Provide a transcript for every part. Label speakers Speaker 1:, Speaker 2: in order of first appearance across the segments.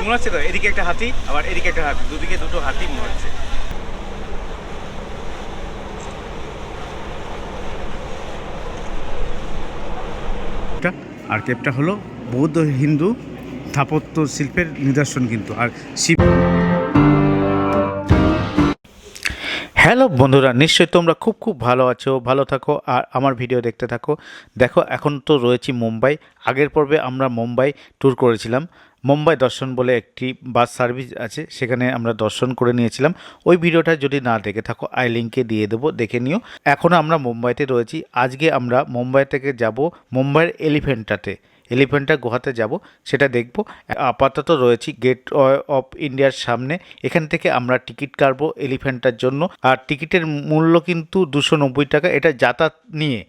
Speaker 1: মনে হচ্ছে তো এদিকে একটা হাতি আবার এদিকে একটা হাতি, দুদিকে দুটো হাতি মনে হচ্ছে। আর কেপটা হলো বৌদ্ধ হিন্দু স্থাপত্য শিল্পের নিদর্শন কিন্তু। আর শিব হ্যালো বন্ধুরা, নিশ্চয়ই তোমরা খুব ভালো আছো, ভালো থাকো আর আমার ভিডিও দেখতে থাকো। দেখো এখন তো রয়েছি মুম্বাই। আগের পর্বে আমরা মুম্বাই ট্যুর করেছিলাম। মুম্বাই দর্শন বলে একটি বাস সার্ভিস আছে, সেখানে আমরা দর্শন করে নিয়েছিলাম। ওই ভিডিওটা যদি না দেখে থাকো আই লিঙ্কে দিয়ে দেবো, দেখে নিও। এখনও আমরা মুম্বাইতে রয়েছি। আজকে আমরা মুম্বাই থেকে যাব মুম্বাইয়ের এলিফ্যান্টা গুহাতে যাব, সেটা দেখব। আপাতত রয়েছি গেট অফ ইন্ডিয়ার সামনে। এখান থেকে আমরা টিকিট কাটবো এলিফ্যান্টার জন্য। আর টিকিটের মূল্য কিন্তু 290 টাকা। এটা যাতায়াত নিয়ে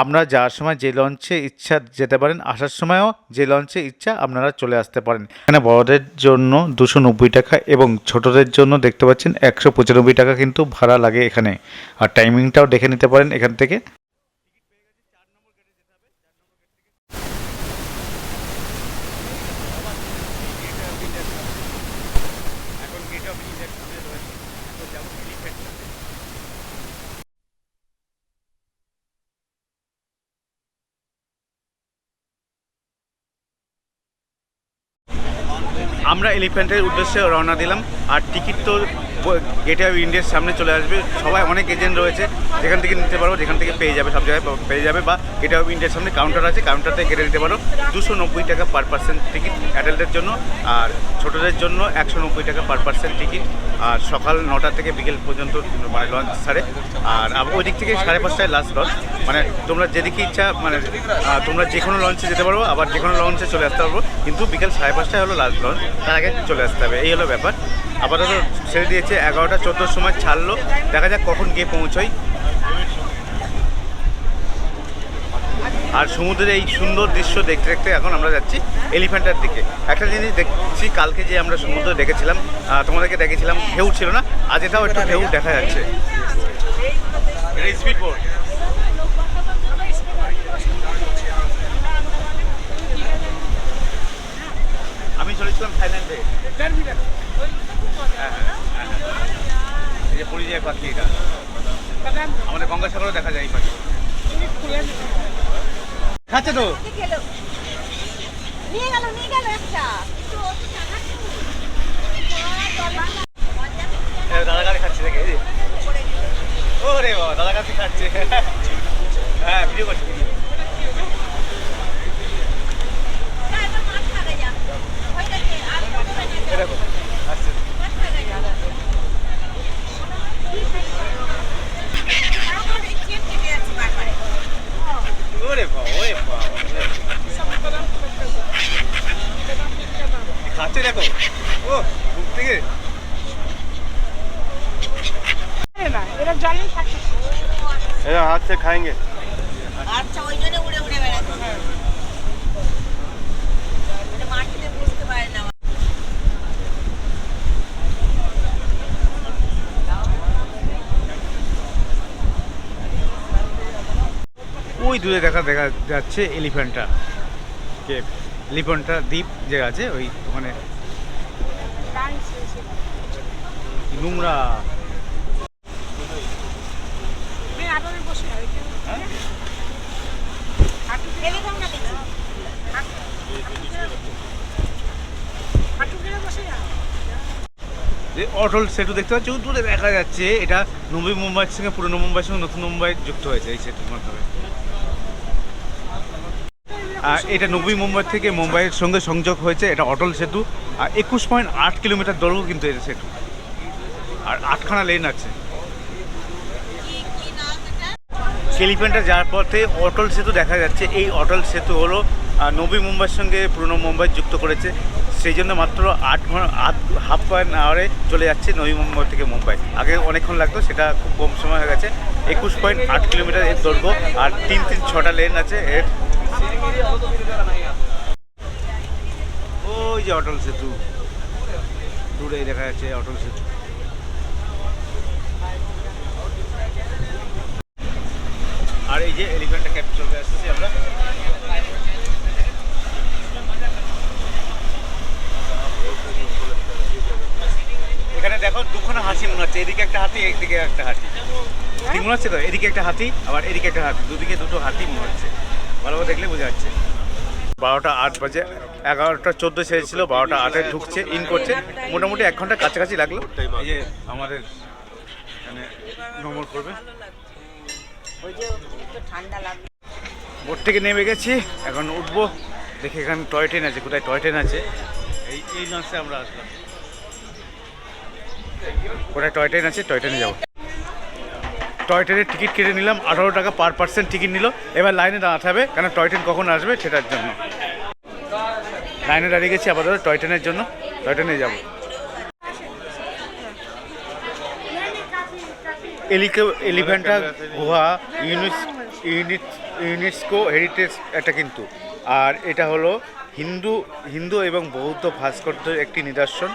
Speaker 1: আমরা যাওয়ার সময় যে লঞ্চে ইচ্ছা যেতে পারেন, আসার সময়ও যে লঞ্চে ইচ্ছা আপনারা চলে আসতে পারেন। এখানে বড়দের জন্য 290 টাকা এবং ছোটদের জন্য দেখতে পাচ্ছেন 195 টাকা কিন্তু ভাড়া লাগে এখানে। আর টাইমিংটাও দেখে নিতে পারেন এখান থেকে। আমরা এলিফ্যান্টের উদ্দেশ্যে রওনা দিলাম। আর টিকিট তো গেট অফ ইন্ডিয়ার সামনে চলে আসবে। সবাই অনেক এজেন্ট রয়েছে, যেখান থেকে নিতে পারো, যেখান থেকে পেয়ে যাবে, সব জায়গায় পেয়ে যাবে। বা গেট অফ ইন্ডিয়ার সামনে কাউন্টার আছে, কাউন্টার থেকে কেটে নিতে পারো। 290 টাকা পার পার্সেন্ট টিকিট অ্যাডাল্টের জন্য, আর ছোটদের জন্য 190 টাকা পার পার্সেন্ট টিকিট। আর সকাল 9টা থেকে বিকেল পর্যন্ত মানে লঞ্চ ছাড়ে। আর ওই দিক থেকে 5:30টায় লাস্ট লঞ্চ। মানে তোমরা যেদিকে ইচ্ছা, মানে তোমরা যে কোনো লঞ্চে যেতে পারবো, আবার যে কোনো লঞ্চে চলে আসতে পারবো। কিন্তু বিকেল 5:30টায় হলো লাস্ট লঞ্চ, তার আগে চলে আসতে হবে, এই হলো ব্যাপার। আপাতত ছেড়ে দিয়েছে 11টা 14 সময় ছাড়লো। দেখা যাক কখন গিয়ে পৌঁছই। আর সমুদ্রের এই সুন্দর দৃশ্য দেখতে দেখতে এখন আমরা যাচ্ছি এলিফ্যান্টার দিকে। একটা জিনিস দেখছি, কালকে যে আমরা সমুদ্র দেখেছিলাম, তোমাদেরকে দেখেছিলাম, ঢেউ ছিল না। আজ এটাও একটু ঢেউ দেখা যাচ্ছে। Speed boat. আমি চলেছিলাম থাইল্যান্ডে। এই যে পরিযায়ী পাখি, এটা আমাদের গঙ্গাসাগরও দেখা যায় এই পাখি। খাচ্ছে তো দাদা গাড়ি খাচ্ছে দেখে। ও রে বাবা, দাদা গাড়ি খাচ্ছে। হ্যাঁ, ভিডিও করছি। দেখো আসছে। ওরে বাবা, ওরে বাবা, খাচ্ছে দেখো। ও বুক থেকে এরা হাত से खाएंगे।
Speaker 2: আচ্ছা, ওই জন্য উড়ে উড়ে বেড়াচ্ছে, মাটিতে বুঝতে পারে না।
Speaker 1: ওই দূরে দেখা যাচ্ছে এলিফ্যান্টা কেভ, এলিফ্যান্টা দ্বীপ যে আছে ওই ওখানে। নোংরা। যে অটল সেতু দেখতে পাচ্ছি দূরে দেখা যাচ্ছে, এটা নবী মুম্বাইয়ের সঙ্গে, পুরনো মুম্বাইয়ের সঙ্গে নতুন মুম্বাই যুক্ত হয়েছে এই সেতুর মাধ্যমে। আর এটা নবী মুম্বাই থেকে মুম্বাইয়ের সঙ্গে সংযোগ হয়েছে, এটা অটল সেতু। আর 21.8 কিলোমিটার দৈর্ঘ্য কিন্তু এই সেতু, আর 8খানা লেন আছে। এলিফ্যান্টা যাওয়ার পথে অটল সেতু দেখা যাচ্ছে। এই অটল সেতু হলো নবী মুম্বাইয়ের সঙ্গে পুরনো মুম্বাই যুক্ত করেছে, সেই জন্য মাত্র 8.5 চলে যাচ্ছে নবী মুম্বাই থেকে মুম্বাই। আগে অনেকক্ষণ লাগতো, সেটা খুব কম সময় হয়ে গেছে। 21.8 কিলোমিটার এর দৈর্ঘ্য, আর 6টা লেন আছে এর। ওই যে অটল সেতু দূরে দেখা যাচ্ছে, অটল সেতু। আর এই যে এলিফ্যান্টা ক্যাপ চলে আসছি আমরা। হাসি মনে হচ্ছে, এদিকে একটা হাতি এদিকে একটা হাতি, ঠিক মনে হচ্ছে তো? এদিকে একটা হাতি আবার এদিকে একটা হাতি, দুদিকে দুটো হাতি মনে হচ্ছে, ভালোভাবে দেখলে বোঝা যাচ্ছে। 12:08 বাজে, 11:14 ছেড়েছিল, 12:08 ঢুকছে, ইন করছে, মোটামুটি 1 ঘন্টা কাছাকাছি লাগলো। এই যে আমাদের এখানে ভ্রমণ করবে,
Speaker 2: ওই যে একটু ঠান্ডা লাগবে।
Speaker 1: বোট থেকে নেমে গেছি, এখন উঠবো। দেখি এখানে টয় ট্রেন আছে, কোথায় টয় ট্রেন আছে, এই লঞ্চে আমরা আসলাম। কোথায় টয় ট্রেন আছে, টয় ট্রেনে যাবো। টয় ট্রেনের টিকিট কেটে নিলাম, 18 টাকা পার পার্সন টিকিট নিল। এবার লাইনে দাঁড়াতে হবে, কারণ টয় ট্রেন কখন আসবে সেটার জন্য লাইনে দাঁড়িয়ে গেছি আপাতত টয় ট্রেনের জন্য। টয় ট্রেনে যাবো। এলিফ্যান্টা গুহা ইউনেস্কো হেরিটেজ এটা কিন্তু, আর এটা হলো হিন্দু এবং বৌদ্ধ ভাস্কর্যের একটি নিদর্শন,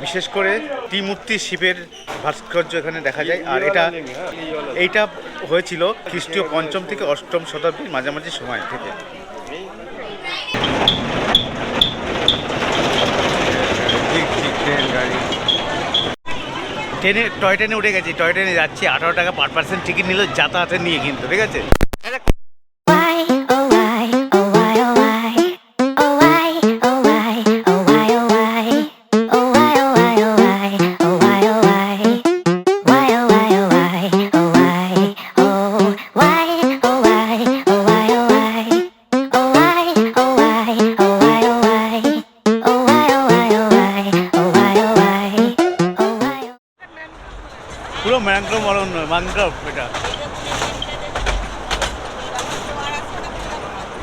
Speaker 1: বিশেষ করে ত্রিমূর্তি শিবের ভাস্কর্য এখানে দেখা যায়। আর এইটা হয়েছিল খ্রিস্টীয় 5ম থেকে 8ম শতাব্দীর মাঝামাঝি সময় থেকে। টয় ট্রেনে উঠে গেছি, টয় ট্রেনে যাচ্ছি। 18 টাকা পার পার্সন টিকিট নিল যাতায়াতের নিয়ে কিন্তু, ঠিক আছে?
Speaker 3: Why, oh why, oh why, oh why, oh why, oh why, oh why, oh why, oh why, oh why, oh why, oh why, oh why, why, oh why, oh why, oh why, oh why, oh why, oh why, oh why, oh why, oh why, oh why, oh why, oh why, oh why, oh why, oh why, oh why, oh why.
Speaker 1: পুরো mangrove অরণ্য, mangrove এটা।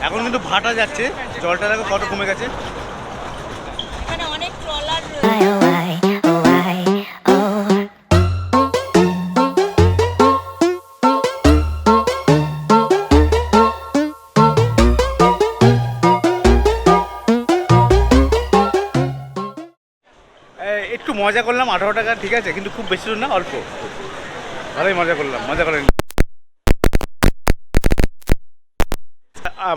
Speaker 1: এখন কিন্তু ভাটা যাচ্ছে, জলটা দেখো কত কমে গেছে।
Speaker 2: এখানে অনেক trawler
Speaker 3: Why, oh why, oh why, oh.
Speaker 1: একটু মজা করলাম, 18 টাকা, ঠিক আছে, কিন্তু খুব বেশি দূর না, অল্প, ভালোই মজা করলাম, মজা করেন।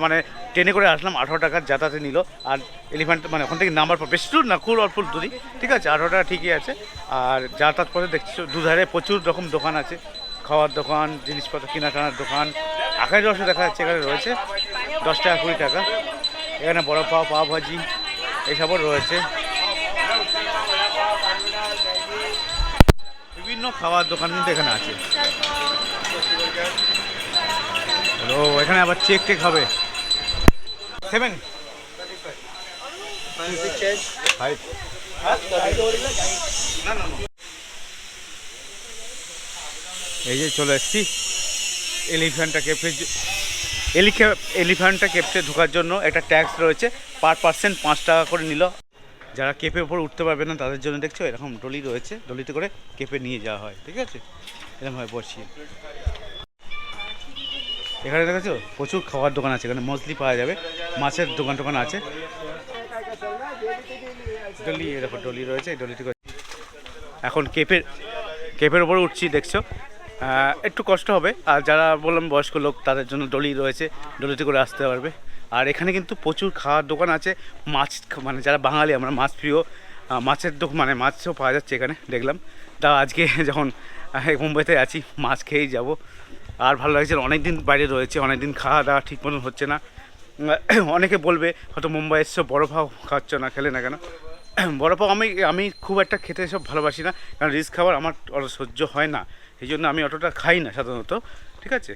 Speaker 1: মানে ট্রেনে করে আসলাম, 18 টাকার যাতায়াতে নিল। আর এলিফ্যান্ট মানে ওখান থেকে নাম্বার পর বেশি দূর না, খুব অল্প দূরই, ঠিক আছে, 18 টাকা ঠিকই আছে। আর যাতায়াত পথে দেখছি দুধারে প্রচুর রকম দোকান আছে, খাওয়ার দোকান, জিনিসপত্র কেনা টানার দোকান, আখের রসও দেখা যাচ্ছে এখানে রয়েছে, 10 টাকা 20 টাকা। এখানে বড় পাও, পাও ভাজি এসবও রয়েছে, বিভিন্ন খাওয়ার দোকান কিন্তু এখানে আছে। ও এখানে আবার চেক টেক হবে। 7 5 এই যে চলে এসেছি এলিফ্যান্টা কেভে। এলিফ্যান্টা কেভে ঢোকার জন্য একটা ট্যাক্স রয়েছে, পার পার্সন 5 টাকা করে নিল। যারা কেপের উপর উঠতে পারবে না তাদের জন্য দেখছো এরকম ডলি রয়েছে, ডলিতে করে কেপে নিয়ে যাওয়া হয়, ঠিক আছে, এরকম হয় বসিয়ে। এখানে দেখেছো প্রচুর খাওয়ার দোকান আছে, এখানে মছলি পাওয়া যাবে, মাছের দোকান টোকান আছে। ডলি, এরকম ডলি রয়েছে, এই ডলিতে করে এখন কেপের উপরে উঠছি, দেখছো একটু কষ্ট হবে। আর যারা বললাম বয়স্ক লোক তাদের জন্য ডলি রয়েছে, ডলিতে করে আসতে পারবে। আর এখানে কিন্তু প্রচুর খাওয়ার দোকান আছে, মাছ মানে যারা বাঙালি আমরা মাছ প্রিয়, মাছের দোকান মানে মাছও পাওয়া যাচ্ছে এখানে দেখলাম। তা আজকে যখন মুম্বাইতে আছি মাছ খেয়েই যাব। আর ভালো লাগছে, অনেক দিন বাইরে রয়েছে, অনেক দিন খাওয়া দাওয়া ঠিক মতন হচ্ছে না। অনেকে বলবে হয়তো মুম্বাই এসছো বড় পাও খাচ্ছ না, খেলে না কেন? বড় পাও আমি খুব একটা খেতে সব ভালোবাসি না, কারণ রিচ খাবার আমার সহ্য হয় না, এই জন্য আমি অতটা খাই না সাধারণত, ঠিক আছে,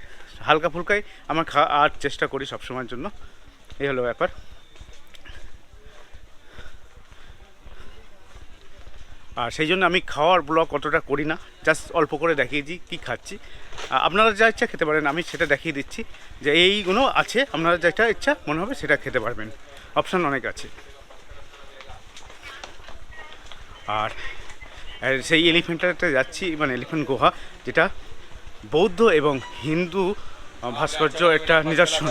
Speaker 1: হালকা ফুলকাই আমার খাওয়ার চেষ্টা করি সবসময়ের জন্য, এই হলো ব্যাপার। আর সেই জন্য আমি খাওয়ার ব্লগ অতটা করি না, জাস্ট অল্প করে দেখিয়েছি কী খাচ্ছি। আপনারা যা ইচ্ছা খেতে পারেন, আমি সেটা দেখিয়ে দিচ্ছি যে এইগুলো আছে, আপনারা যেটা ইচ্ছা মনে হবে সেটা খেতে পারবেন, অপশান অনেক আছে। আর সেই এলিফ্যান্টটাতে যাচ্ছি, মানে এলিফ্যান্ট গুহা, যেটা বৌদ্ধ এবং হিন্দু ভাস্কর্য একটা নিদর্শন।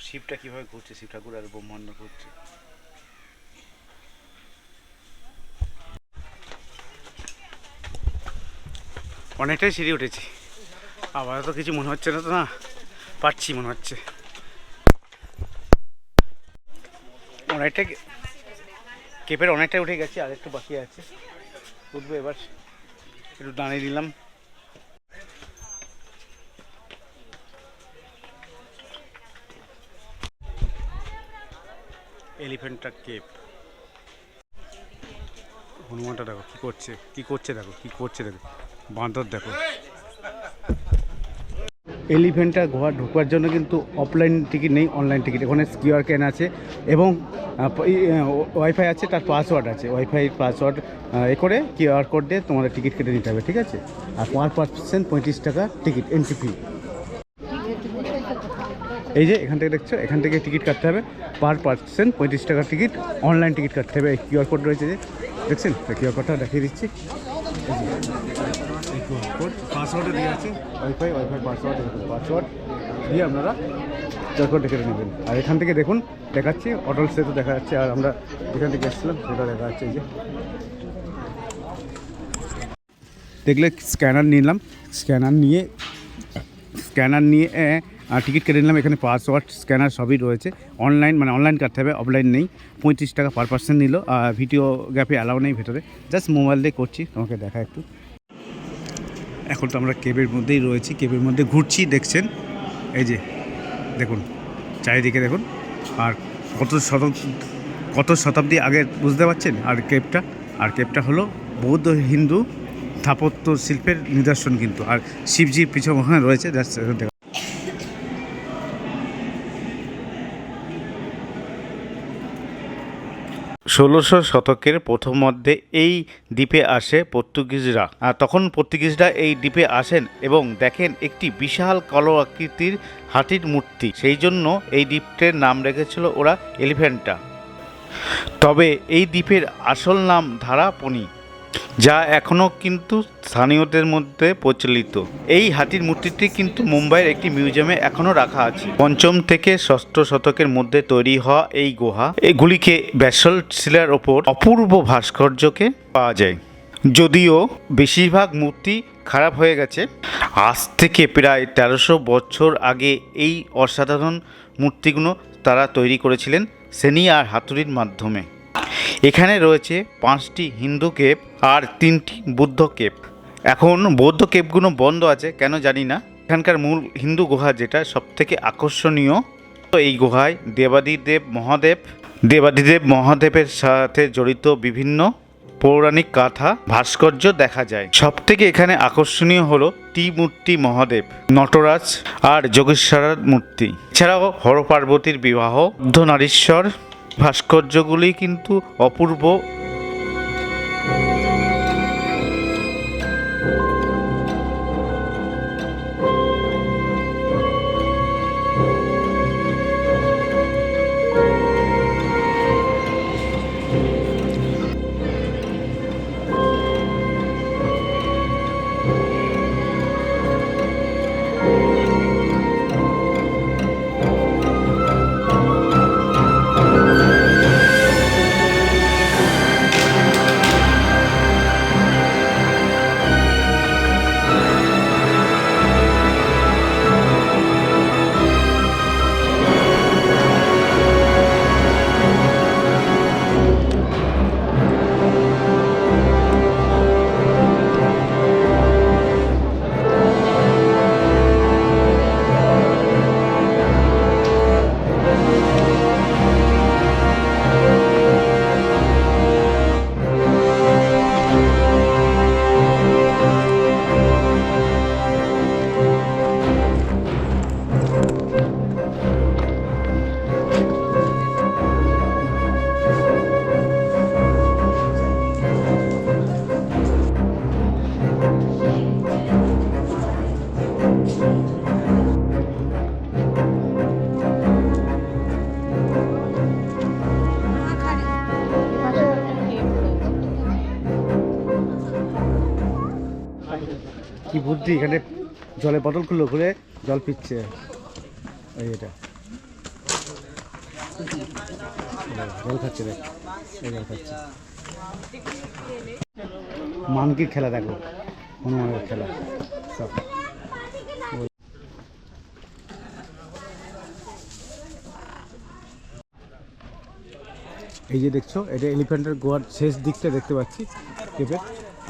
Speaker 1: শিবটা কিভাবে ঘুরছে, শিব ঠাকুর আর ব্রহ্মাণ্ড ঘুরছে। অনেকটাই সিঁড়ি উঠেছি, আবার তো কিছু মনে হচ্ছে না, তো না পারছি মনে হচ্ছে। অনেকটা কেপের অনেকটাই উঠে গেছে, আর একটু বাকি আছে, উঠবো এবার। একটু দাঁড়িয়ে দিলাম। এলিফ্যান্টা কেপ। হনুমানটা দেখো কি করছে, দেখো বাঁদর দেখো। এলিফ্যান্টা গুহা ঢোকার জন্য কিন্তু অফলাইন টিকিট নেই, অনলাইন টিকিট। ওখানে কিউআর স্ক্যান আছে এবং ওয়াইফাই আছে, তার পাসওয়ার্ড আছে। ওয়াইফাই পাসওয়ার্ড এ করে কিউআর কোড দিয়ে তোমাদের টিকিট কেটে নিতে হবে, ঠিক আছে? আর পার পার্সন 35 টাকা টিকিট, এন্ট্রি ফি। এই যে এখান থেকে দেখছো, এখান থেকে টিকিট কাটতে হবে। পার পার্সন 35 টাকা টিকিট, অনলাইন টিকিট কাটতে হবে। কিউআর কোড রয়েছে যে, দেখছেন? কিউআর কোডটা দেখিয়ে দিচ্ছি। পাসওয়ার্ডে দিয়ে আছে, ওয়াইফাই পাসওয়ার্ড দিয়ে আপনারা কিউআর কোড দেখে নেবেন। আর এখান থেকে দেখুন, দেখাচ্ছি অটল সেতু দেখা যাচ্ছে। আর আমরা এখান থেকে এসেছিলাম সেটা দেখা যাচ্ছে। এই যে দেখলে স্ক্যানার নিলাম, স্ক্যানার নিয়ে টিকিট কেটে নিলাম। এখানে পাসওয়ার্ড স্ক্যানার সবই রয়েছে। অনলাইন মানে অনলাইন কাটতে হবে, অফলাইন নেই। 35 টাকা পার পার্সন নিল। ভিডিও গ্যাপে অ্যালাউ নেই ভেতরে, জাস্ট মোবাইল দিয়ে করছি, তোমাকে দেখা একটু। এখন তো আমরা কেবের মধ্যেই রয়েছি, কেবের মধ্যে ঘুরছি, দেখছেন? এই যে দেখুন চারিদিকে দেখুন। আর কত শতাব্দী আগে বুঝতে পারছেন? আর কেবটা হলো বৌদ্ধ হিন্দু স্থাপত্য শিল্পের নিদর্শন কিন্তু। আর শিবজির পিছনে ওখানে রয়েছে, জাস্ট দেখা। 1600 শতকের প্রথমার্ধে এই দ্বীপে আসে পর্তুগিজরা। আর তখন পর্তুগিজরা এই দ্বীপে আসেন এবং দেখেন একটি বিশাল কলো আকৃতির হাতির মূর্তি। সেই জন্য এই দ্বীপটির নাম রেখেছিল ওরা এলিফ্যান্টা। তবে এই দ্বীপের আসল নাম ধারাপনি, যা এখনও কিন্তু স্থানীয়দের মধ্যে প্রচলিত। এই হাতির মূর্তিটি কিন্তু মুম্বাইয়ের একটি মিউজিয়ামে এখনও রাখা আছে। 5ম থেকে 6ষ্ঠ শতকের মধ্যে তৈরি হওয়া এই গুহা, এগুলিকে ব্যাসল্ট শিলার ওপর অপূর্ব ভাস্কর্যকে পাওয়া যায়। যদিও বেশিরভাগ মূর্তি খারাপ হয়ে গেছে। আজ থেকে প্রায় 1300 বছর আগে এই অসাধারণ মূর্তিগুলো তারা তৈরি করেছিলেন শ্রেণী আর হাতুড়ির মাধ্যমে। এখানে রয়েছে 5টি হিন্দু কেপ আর 3টি বুদ্ধ কেপ। এখন বৌদ্ধ কেপগুলো বন্ধ আছে, কেন জানি না। এখানকার মূল হিন্দু গুহা যেটা সবথেকে আকর্ষণীয়, তো এই গুহায় দেবাদিদেব মহাদেবের সাথে জড়িত বিভিন্ন পৌরাণিক গাথা ভাস্কর্য দেখা যায়। সবথেকে এখানে আকর্ষণীয় হলো ত্রিমূর্তি মহাদেব, নটরাজ আর যোগেশ্বরের মূর্তি। এছাড়াও হর পার্বতীর বিবাহ, অর্ধনারীশ্বর ভাস্কর্যগুলি কিন্তু অপূর্ব। কি বুদ্ধি, এখানে জলে বোতল খুলে জল পিচ্ছে। এই এটা জল খাচ্ছে, দেখ এই জল খাচ্ছে। মানকির খেলা দেখো, হনুমানের খেলা সব। এই যে দেখছো এটা এলিফ্যান্টের গোয়ার শেষ দিকটা দেখতে পাচ্ছি কেপের।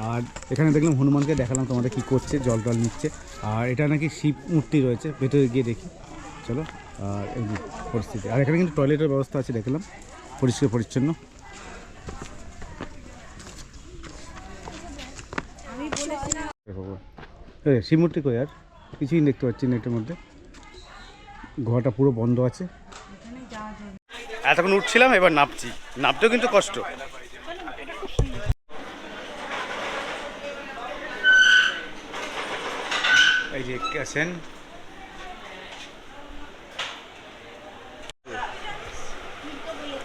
Speaker 1: আর এখানে দেখলাম হনুমানকে দেখালাম তোমাদের কি করছে, জল টল নিচ্ছে। আর এটা নাকি শিব মূর্তি রয়েছে, ভেতরে গিয়ে দেখি চলো। আর এই যে পরিস্থিতি, আর এখানে কিন্তু টয়লেটের ব্যবস্থা আছে দেখলাম, পরিষ্কার পরিচ্ছন্ন। শিব মূর্তি কই আর কিছুই দেখতে পাচ্ছি না এটার মধ্যে, ঘোড়াটা পুরো বন্ধ আছে। এতক্ষণ উঠছিলাম, এবার নামছি, নামতেও কিন্তু কষ্ট। এই যে গেছেন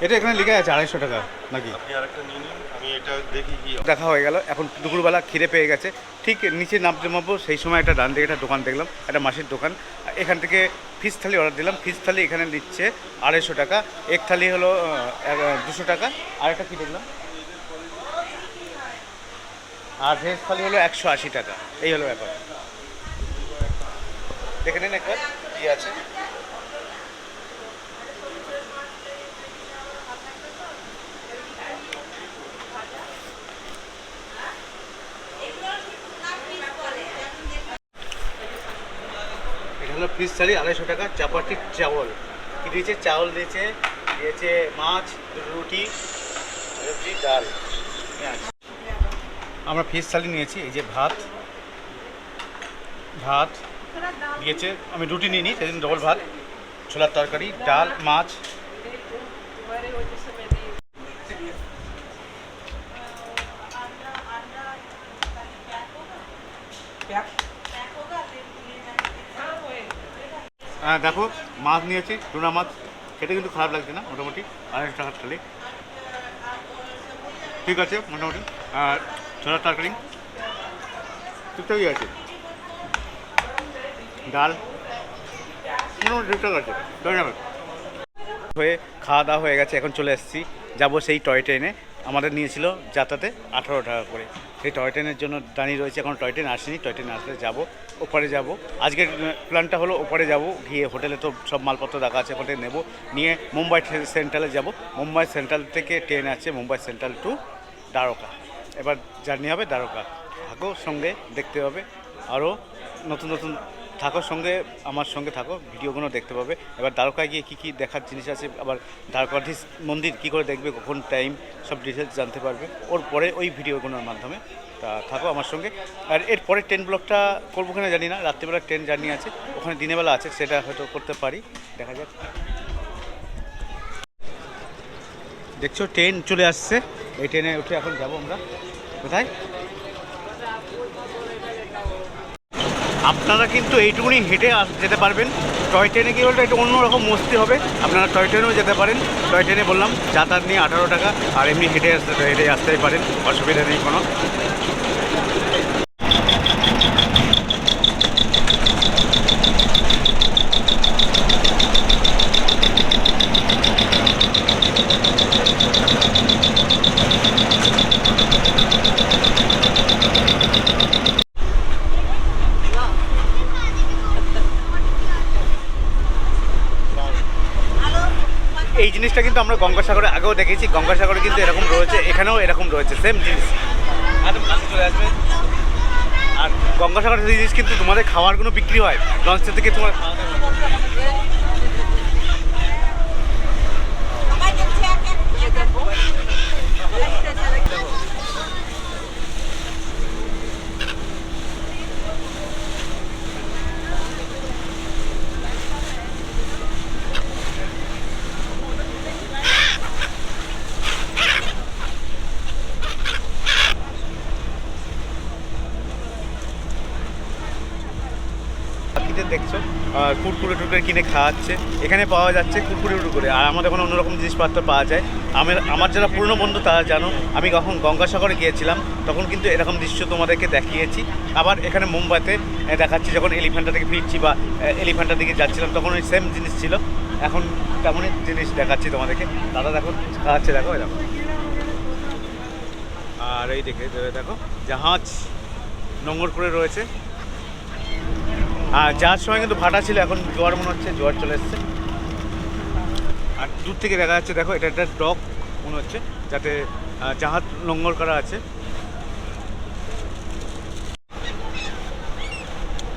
Speaker 1: এটা এখানে লিখে আছে 250 টাকা নাকি?
Speaker 4: আমি এটা দেখি কি
Speaker 1: দেখা হয়ে গেল। এখন দুপুরবেলা খিদে পেয়ে গেছে, ঠিক নিচে নামতে নামবো সেই সময় একটা ডান দিকে একটা দোকান দেখলাম, একটা মাসির দোকান। এখান থেকে ফিশ থালি অর্ডার দিলাম। ফিশ থালি এখানে দিচ্ছে 250 টাকা, এক থালি হলো 200 টাকা। আর একটা কী দেখলাম, আর ভেজ থালি হলো 180 টাকা। এই হলো ব্যাপার, দেখে নিন একবার কী আছে। হলো ফিশ থালি 250 টাকা। চাপাটির চাवल কি দিয়েছে, চাউল দিয়েছে, দিয়েছে মাছ, রুটি, সবজি, ডাল। আমরা ফিশ থালি নিয়েছি। এই যে ভাত ভাত দিয়েছে, আমি রুটি নিয়ে নিই, সেদিন ডবল ভাত, ছোলার তরকারি, ডাল, মাছ। হ্যাঁ দেখো মাছ নিয়েছি, টুনা মাছ, খেতে কিন্তু খারাপ লাগছে না, মোটামুটি 250 টাকার থালি ঠিক আছে মোটামুটি। আর ছোলার তরকারি ঠিকঠাকই আছে, ডাল মোটামুটি ঠিকঠাক আছে। হয়ে খাওয়া দাওয়া হয়ে গেছে, এখন চলে এসেছি, যাবো সেই টয় ট্রেনে। আমাদের নিয়েছিল যাতায়াতে 18 টাকা করে, সেই টয় ট্রেনের জন্য দাঁড়িয়ে রয়েছে। এখন টয় ট্রেন আসেনি, টয় ট্রেন আসলে যাবো, ওপারে যাব। আজকের প্ল্যানটা হলো ওপারে যাব, গিয়ে হোটেলে তো সব মালপত্র দেখা আছে, হোটেল নেব, নিয়ে মুম্বাই সেন্ট্রালে যাব। মুম্বাই সেন্ট্রাল থেকে ট্রেন আছে মুম্বাই সেন্ট্রাল টু দ্বারকা। এবার জার্নি হবে দ্বারকা। থাকো সঙ্গে, দেখতে হবে আরও নতুন নতুন, থাকো সঙ্গে, আমার সঙ্গে থাকো, ভিডিওগুলো দেখতে পাবে। এবার দ্বারকায় গিয়ে কী কী দেখার জিনিস আছে, আবার দ্বারকাধীশ মন্দির কী করে দেখবে, কখন টাইম, সব ডিটেলস জানতে পারবে ওর পরে ওই ভিডিওগুলোর মাধ্যমে। তা থাকো আমার সঙ্গে। আর এর পরে ট্রেন ব্লগটা করবো কিনা জানি না, রাত্রিবেলা ট্রেন জার্নি আছে, ওখানে দিনেবেলা আছে, সেটা হয়তো করতে পারি, দেখা যাক। দেখছো ট্রেন চলে আসছে, এই ট্রেনে উঠে এখন যাবো আমরা কোথায়। আপনারা কিন্তু এইটুকুনি হেঁটে যেতে পারবেন। টয় ট্রেনে গিয়ে বলতে একটু অন্যরকম মস্তি হবে, আপনারা টয় ট্রেনেও যেতে পারেন। টয় ট্রেনে বললাম যাতায়াত নিয়ে 18 টাকা, আর এমনি হেঁটে আসতেই পারেন, অসুবিধা নেই কোনো। এই জিনিসটা কিন্তু আমরা গঙ্গাসাগরে আগেও দেখেছি, গঙ্গাসাগরে কিন্তু এরকম রয়েছে, এখানেও এরকম রয়েছে, সেম জিনিস। একদম কাছে চলে আসবে। আর গঙ্গাসাগরের জিনিস কিন্তু তোমাদের খাওয়ারগুলো বিক্রি হয়, লঞ্চের থেকে তোমার খাওয়া দাওয়া। দেখছো কুরকুরে টুরকুরে কিনে খাওয়াচ্ছে, এখানে পাওয়া যাচ্ছে কুরকুরে টুরকুরে। আর আমাদের ওখানে অন্যরকম জিনিসপত্র পাওয়া যায়। আমার যারা পুরনো বন্ধু তারা জানো, আমি যখন গঙ্গাসাগরে গিয়েছিলাম তখন কিন্তু এরকম দৃশ্য তোমাদেরকে দেখিয়েছি। আবার এখানে মুম্বাইতে দেখাচ্ছি, যখন এলিফ্যান্টা থেকে ফিরছি বা এলিফ্যান্টার দিকে যাচ্ছিলাম তখন ওই সেম জিনিস ছিল। এখন তেমনই জিনিস দেখাচ্ছি তোমাদেরকে। দাদা দেখো খাওয়াচ্ছে, দেখো এরকম। আর এই দেখো জাহাজ নোঙর করে রয়েছে। আর যাওয়ার সময় কিন্তু ভাটা ছিল, এখন জোয়ার মনে হচ্ছে, জোয়ার চলে এসছে। আর দূর থেকে দেখা যাচ্ছে, দেখো এটা একটা ডক, মনে হচ্ছে, যাতে জাহাজ নোঙর করা আছে।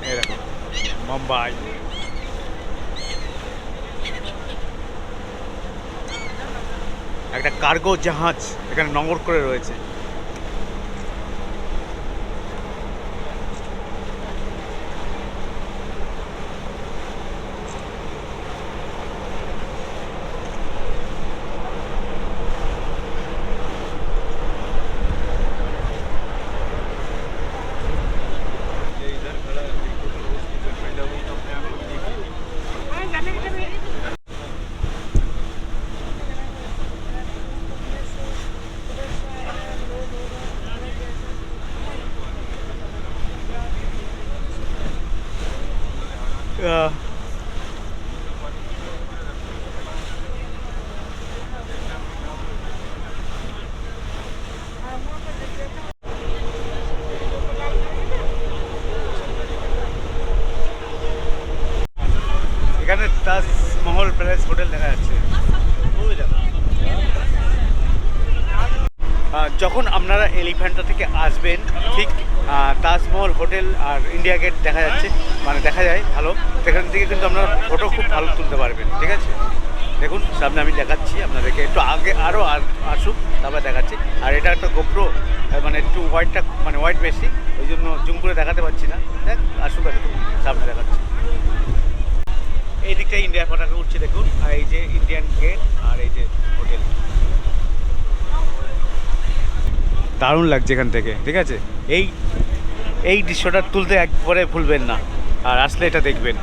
Speaker 1: এই দেখো মুম্বাই। একটা কার্গো জাহাজ এখানে নোঙর করে রয়েছে।
Speaker 4: ये इधर खड़ा है, देखो तो रोज की जो फैला हुई तो अपने आप को देखिए।
Speaker 1: আহ, এখানে তাজমহল প্যালেস হোটেল দেখা যাচ্ছে। ওই দেখো। যখন আপনারা এলিফ্যান্টা থেকে আসবেন, ঠিক তাজমহল হোটেল আর ইন্ডিয়া গেট দেখা যাচ্ছে, মানে দেখা যায় ভালো। সেখান থেকে কিন্তু আপনারা ফটো খুব ভালো তুলতে পারবেন, ঠিক আছে। দেখুন সামনে আমি দেখাচ্ছি আপনাদেরকে, একটু আগে আরও আসুক তারপরে দেখাচ্ছি। আর এটা একটা গোপ্রো, মানে একটু হোয়াইটটা মানে হোয়াইট বেশি, ওই জন্য জুম করে দেখাতে পারছি না। দেখ আসুক, একটু সামনে দেখাচ্ছি। এই দিকটায় ইন্ডিয়া পতাকা উঠছে দেখুন, আর এই যে ইন্ডিয়ান গেট আর এই যে হোটেল। দারুণ লাগছে এখান থেকে, ঠিক আছে। এই দৃশ্যটা তুলতে একবারে ভুলবেন না, আর আসলে এটা দেখবেন।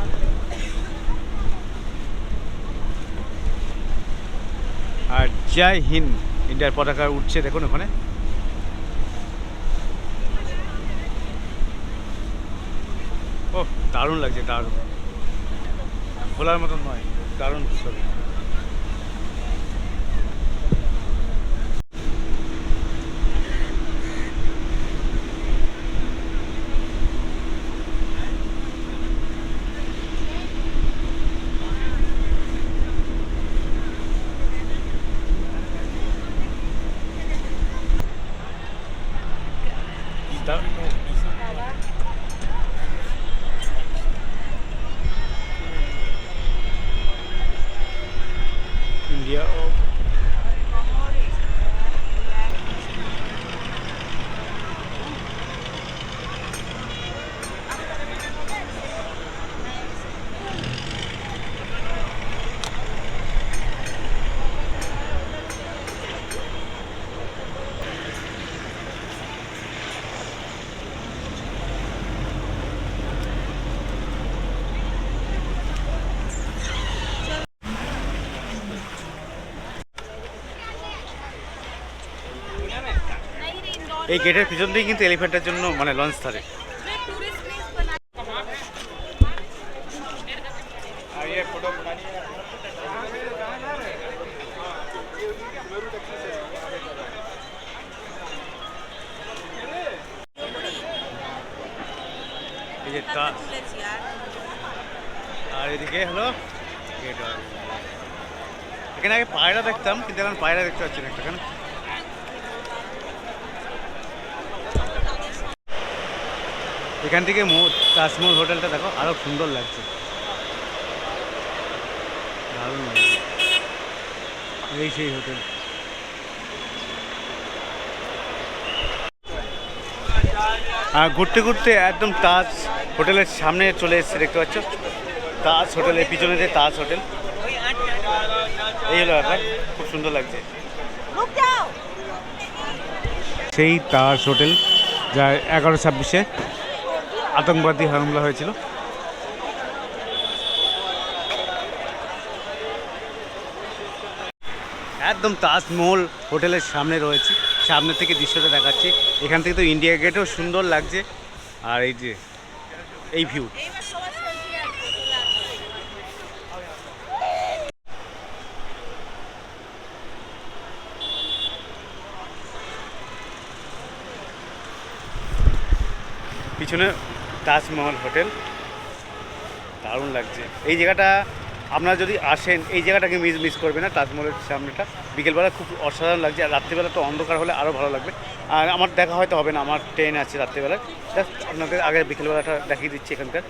Speaker 1: আর জয় হিন্দ ইন্ডিয়ার পতাকা উঠছে দেখুন ওখানে। ও দারুণ লাগছে, দারুণ, ভোলার মতন নয়, দারুণ ছবি। ইন্ডিয়া ও এই গেটের পিছন দিকে কিন্তু এলিফ্যান্টের জন্য মানে লঞ্চ থাকে। এই যে তাজ, আর এদিকে হলো গেট। এখানে আগে পায়রা দেখতাম, কিন্তু এখন পায়রা দেখতে পাচ্ছি না এখানে। এখান থেকে তাজমহল হোটেলটা দেখো, আরো সুন্দর লাগছে, দারুণ লাগছে। এই সেই হোটেল। আর ঘুরতে ঘুরতে একদম তাজ হোটেলের সামনে চলে এসেছে, দেখতে পাচ্ছ তাজ হোটেলের পিছনে যে তাজ হোটেল। এই হলো ব্যাপার, খুব সুন্দর লাগছে। সেই তাজ হোটেল যা 11/26 আতঙ্কবাদী হামলা হয়েছিল। একদম তাজমহল হোটেলের সামনে রয়েছে, সামনে থেকে দৃশ্যটা দেখাচ্ছি। এখান থেকে তো ইন্ডিয়া গেটও সুন্দর লাগছে, আর এই যে এই ভিউ। পিছনে তাজমহল হোটেল, দারুণ লাগছে। এই জায়গাটা আপনারা যদি আসেন এই জায়গাটাকে মিস করবে না, তাজমহলের সামনেটা বিকেলবেলা খুব অসাধারণ লাগছে, আর রাত্রিবেলা তো অন্ধকার হলে আরও ভালো লাগবে। আর আমার দেখা হয়তো হবে না, আমার ট্রেন আছে রাত্রিবেলা, জাস্ট আপনাদের আগে বিকেলবেলাটা দেখিয়ে দিচ্ছি এখানকার।